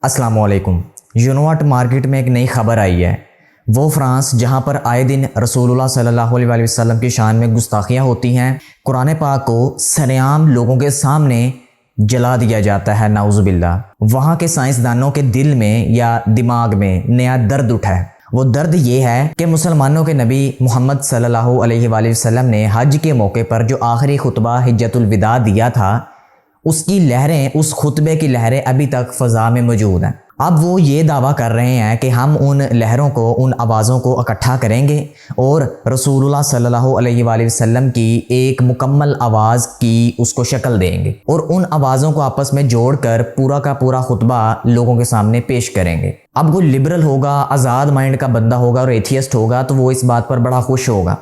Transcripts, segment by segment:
अस्सलाम वालेकुम। यूनोवाट मार्केट में एक नई खबर आई है। वो फ्रांस जहां पर आए दिन रसूलुल्लाह सल्लल्लाहु अलैहि वसल्लम की शान में गुस्ताखियां होती हैं, कुरान पाक को सरेआम लोगों के सामने जला दिया जाता है, नाउज़ुबिल्लाह। वहाँ के साइंसदानों के दिल में या दिमाग में नया दर्द उठा है। वो दर्द ये है कि मुसलमानों के नबी मोहम्मद सल्लल्लाहु अलैहि वसल्लम ने हज के मौके पर जो आखिरी खुतबा हिज्जतुल विदा दिया था, उसकी लहरें, उस खुतबे की लहरें अभी तक फ़ज़ा में मौजूद हैं। अब वो ये दावा कर रहे हैं कि हम उन लहरों को, उन आवाज़ों को इकट्ठा करेंगे और रसूलुल्लाह सल्लल्लाहु अलैहि वसल्लम की एक मुकम्मल आवाज़ की उसको शक्ल देंगे और उन आवाज़ों को आपस में जोड़कर पूरा का पूरा खुतबा लोगों के सामने पेश करेंगे। अब कोई लिबरल होगा, आज़ाद माइंड का बंदा होगा और एथियस्ट होगा तो वो इस बात पर बड़ा खुश होगा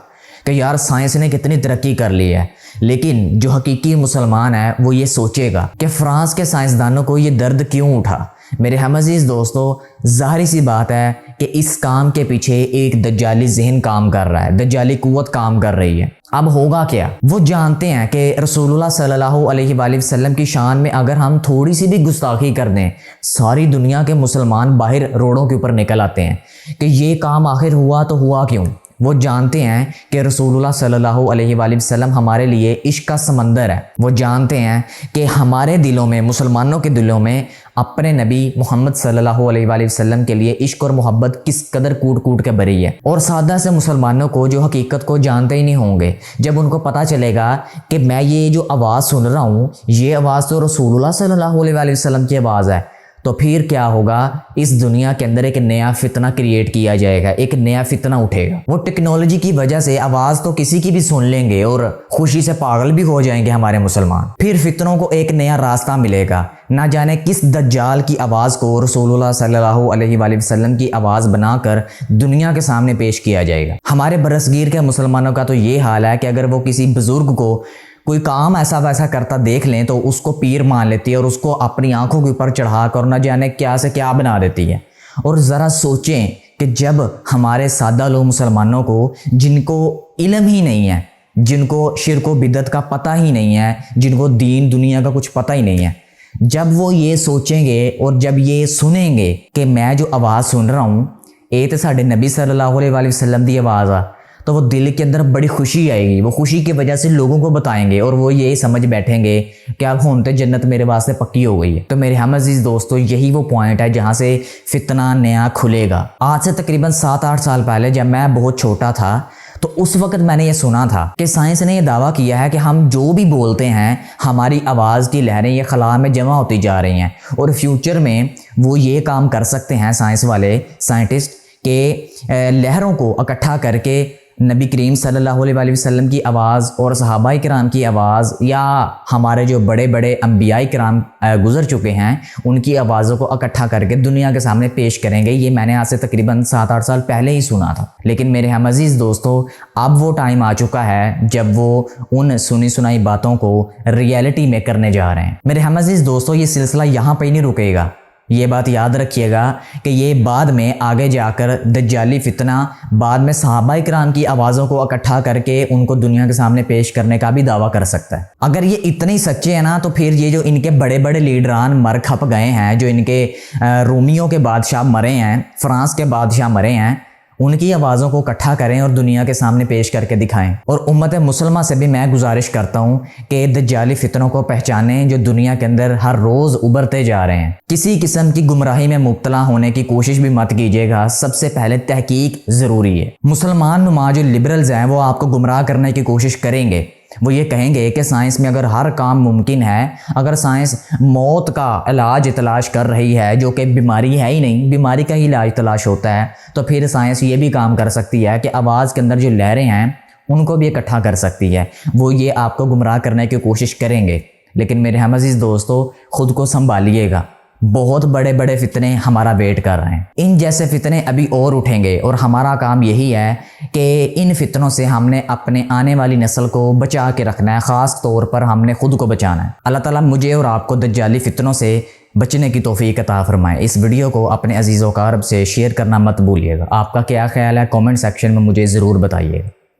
कि यार साइंस ने कितनी तरक्की कर ली है। लेकिन जो हकीकी मुसलमान है वो ये सोचेगा कि फ्रांस के साइंसदानों को ये दर्द क्यों उठा। मेरे हम अजीज़ दोस्तों, ज़ाहिर सी बात है कि इस काम के पीछे एक दज्जाली जहन काम कर रहा है, दज्जाली कुव्वत काम कर रही है। अब होगा क्या? वो जानते हैं कि रसूलुल्लाह सल्लल्लाहु अलैहि वसल्लम की शान में अगर हम थोड़ी सी भी गुस्ताखी कर दें, सारी दुनिया के मुसलमान बाहर रोडों के ऊपर निकल आते हैं कि ये काम आखिर हुआ तो हुआ क्यों। वो जानते हैं कि रसूलुल्लाह सल्लल्लाहु अलैहि वसल्लम हमारे लिए इश्क का समंदर है। वो जानते हैं कि हमारे दिलों में, मुसलमानों के दिलों में अपने नबी मोहम्मद सल्लल्लाहु अलैहि वसल्लम के लिए इश्क और मोहब्बत किस कदर कूट कूट के भरी है। और सादा से मुसलमानों को जो हकीकत को जानते ही नहीं होंगे, जब उनको पता चलेगा कि मैं ये जो आवाज़ सुन रहा हूँ, ये आवाज़ तो रसूलुल्लाह सल्लल्लाहु अलैहि वसल्लम की आवाज़ है, तो फिर क्या होगा? इस दुनिया के अंदर एक नया फितना क्रिएट किया जाएगा, एक नया फितना उठेगा। वो टेक्नोलॉजी की वजह से आवाज़ तो किसी की भी सुन लेंगे और खुशी से पागल भी हो जाएंगे हमारे मुसलमान। फिर फितनों को एक नया रास्ता मिलेगा। ना जाने किस दज्जाल की आवाज़ को रसूलुल्लाह सल्लल्लाहु अलैहि वसल्लम की आवाज़ बनाकर दुनिया के सामने पेश किया जाएगा। हमारे बरसगीर के मुसलमानों का तो ये हाल है कि अगर वो किसी बुज़ुर्ग को कोई काम ऐसा वैसा करता देख लें तो उसको पीर मान लेती है और उसको अपनी आंखों के ऊपर चढ़ाकर न जाने क्या से क्या बना देती है। और ज़रा सोचें कि जब हमारे सादा लोग मुसलमानों को, जिनको इल्म ही नहीं है, जिनको शिर्क व बिदअत का पता ही नहीं है, जिनको दीन दुनिया का कुछ पता ही नहीं है, जब वो ये सोचेंगे और जब ये सुनेंगे कि मैं जो आवाज़ सुन रहा हूँ ये तो साढ़े नबी सल्लल्लाहु अलैहि वसल्लम की आवाज़ आ, तो वो दिल के अंदर बड़ी खुशी आएगी। वो खुशी की वजह से लोगों को बताएंगे और वो यही समझ बैठेंगे कि अब होते जन्नत मेरे वास्ते पक्की हो गई है। तो मेरे हम अजीज़ दोस्तों, यही वो पॉइंट है जहाँ से फितना नया खुलेगा। आज से तकरीबन 7-8 साल पहले जब मैं बहुत छोटा था तो उस वक्त मैंने ये सुना था कि साइंस ने यह दावा किया है कि हम जो भी बोलते हैं, हमारी आवाज़ की लहरें ये खला में जमा होती जा रही हैं और फ्यूचर में वो ये काम कर सकते हैं, साइंस वाले साइंटिस्ट, के लहरों को इकट्ठा करके नबी करीम सल्लल्लाहु अलैहि वसल्लम की आवाज़ और सहाबाए किराम की आवाज़ या हमारे जो बड़े बड़े अंबियाए किराम गुज़र चुके हैं उनकी आवाज़ों को इकट्ठा करके दुनिया के सामने पेश करेंगे। ये मैंने आज से तकरीबन 7-8 साल पहले ही सुना था। लेकिन मेरे हम अजीज़ दोस्तों, अब वो टाइम आ चुका है जब वो उन सुनी सुनाई बातों को रियलिटी में करने जा रहे हैं। मेरे हम अजीज़ दोस्तों, ये सिलसिला यहाँ पर ही नहीं रुकेगा। ये बात याद रखिएगा कि ये बाद में आगे जाकर दज्जाली फितना, बाद में सहाबाए किराम की आवाज़ों को इकट्ठा करके उनको दुनिया के सामने पेश करने का भी दावा कर सकता है। अगर ये इतने ही सच्चे हैं ना, तो फिर ये जो इनके बड़े बड़े लीडरान मर खप गए हैं, जो इनके रोमियों के बादशाह मरे हैं, फ्रांस के बादशाह मरे हैं, उनकी आवाज़ों को इकट्ठा करें और दुनिया के सामने पेश करके दिखाएं। और उम्मत मुसलमा से भी मैं गुजारिश करता हूँ कि दज्जाली फितनों को पहचानें जो दुनिया के अंदर हर रोज़ उभरते जा रहे हैं। किसी किस्म की गुमराही में मुब्तला होने की कोशिश भी मत कीजिएगा। सबसे पहले तहकीक ज़रूरी है। मुसलमान नुमा जो लिबरल्स हैं वो आपको गुमराह करने की कोशिश करेंगे। वो ये कहेंगे कि साइंस में अगर हर काम मुमकिन है, अगर साइंस मौत का इलाज तलाश कर रही है जो कि बीमारी है ही नहीं, बीमारी का ही इलाज तलाश होता है, तो फिर साइंस ये भी काम कर सकती है कि आवाज़ के अंदर जो लहरें हैं उनको भी इकट्ठा कर सकती है। वो ये आपको गुमराह करने की कोशिश करेंगे। लेकिन मेरे हम अजीज़ दोस्तों, ख़ुद को संभालिएगा। बहुत बड़े बड़े फितने हमारा वेट कर रहे हैं। इन जैसे फितने अभी और उठेंगे और हमारा काम यही है कि इन फितनों से हमने अपने आने वाली नस्ल को बचा के रखना है। ख़ास तौर पर हमने खुद को बचाना है। अल्लाह ताला मुझे और आपको दज्जाली फितनों से बचने की तौफीक अता फरमाए। इस वीडियो को अपने अजीज़ व क़रीब से शेयर करना मत भूलिएगा। आपका क्या ख्याल है, कमेंट सेक्शन में मुझे ज़रूर बताइएगा।